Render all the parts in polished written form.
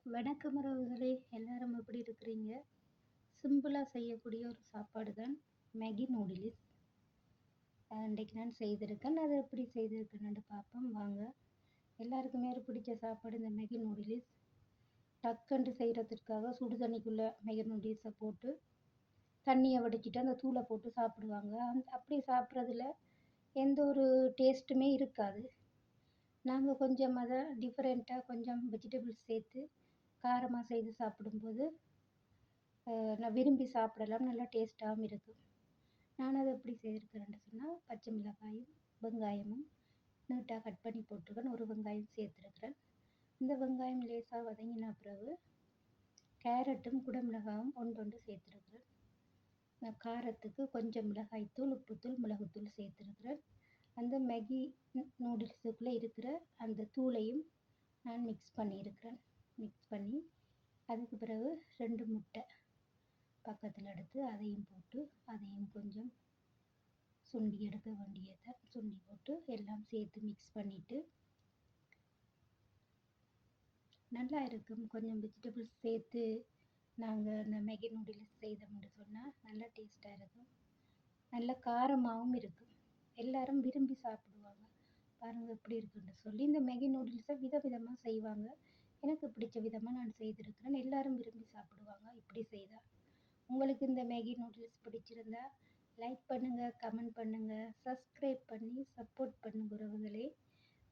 வணக்கம் உறவுகளே! எல்லாரும் எப்படி இருக்கிறீங்க? சிம்பிளா செய்யக்கூடிய ஒரு சாப்பாடு தான் மேகி நூடுல்ஸ். இன்றைக்கு நான் செய்திருக்கேன். அது எப்படி செய்திருக்கேன்னு பார்ப்போம் வாங்க. எல்லாருக்குமே ஒரு பிடிச்ச சாப்பாடு இந்த மேகி நூடுல்ஸ். டக்குன்ட்டு செய்கிறதுக்காக சுடு தண்ணிக்குள்ளே மேகி நூடுல்ஸை போட்டு தண்ணியை வடிச்சிட்டு அந்த தூளை போட்டு சாப்பிடுவாங்க. அப்படி சாப்பிட்றதுல எந்த ஒரு டேஸ்ட்டுமே இருக்காது. நாங்கள் கொஞ்சம் அதை டிஃப்ரெண்ட்டாக கொஞ்சம் வெஜிடபிள்ஸ் சேர்த்து காரமாக செய்து சாப்பிடும்போது நான் விரும்பி சாப்பிடலாம். நல்லா டேஸ்ட்டாகவும் இருக்கும். நான் அதை எப்படி செய்திருக்கிறேன்னு சொன்னால், பச்சை மிளகாயும் வெங்காயமும் நீட்டாக கட் பண்ணி போட்டிருக்கேன். ஒரு வெங்காயம் சேர்த்துருக்கிறேன். இந்த வெங்காயம் லேசாக வதங்கின பிறகு கேரட்டும் குடமிளகாயும் ஒன்று சேர்த்துருக்கிறேன். நான் காரத்துக்கு கொஞ்சம் மிளகாய்த்தூள், உப்புத்தூள், மிளகுத்தூள் சேர்த்துருக்கிறேன். அந்த மேகி நூடுல்ஸுக்குள்ளே இருக்கிற அந்த தூளையும் நான் மிக்ஸ் பண்ணியிருக்கிறேன். மிக்ஸ் பண்ணி அதுக்கு பிறகு 2 முட்டை பக்கத்தில் எடுத்து அதையும் போட்டு அதையும் கொஞ்சம் சுண்டி எடுக்க வேண்டியதை சுண்டி போட்டு எல்லாம் சேர்த்து மிக்ஸ் பண்ணிவிட்டு நல்லா இருக்கும். கொஞ்சம் வெஜிடபிள்ஸ் சேர்த்து நாங்கள் இந்த மேகி நூடுல்ஸ் செய்தோம்னு சொன்னால் நல்லா டேஸ்ட்டாக இருக்கும். நல்ல காரமாகவும் இருக்கும். எல்லாரும் விரும்பி சாப்பிடுவாங்க. பாருங்கள் எப்படி இருக்குன்னு சொல்லி. இந்த மேகி நூடுல்ஸை விதவிதமாக செய்வாங்க. எனக்கு பிடிச்ச விதமாக நான் செய்திருக்கிறேன். எல்லாரும் விரும்பி சாப்பிடுவாங்க இப்படி செய்தால். உங்களுக்கு இந்த மேகி நூடுல்ஸ் பிடிச்சிருந்தா லைக் பண்ணுங்கள், கமெண்ட் பண்ணுங்கள், சப்ஸ்கிரைப் பண்ணி சப்போர்ட் பண்ணுங்க உறவுகளே.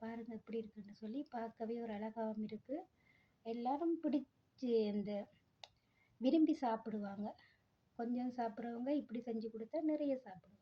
பாருங்கள் எப்படி இருக்குன்னு சொல்லி. பார்க்கவே ஒரு அழகாகவும் இருக்குது. எல்லாரும் பிடிச்சி இந்த விரும்பி சாப்பிடுவாங்க. கொஞ்சம் சாப்பிட்றவங்க இப்படி செஞ்சு கொடுத்தா நிறைய சாப்பிடுவாங்க.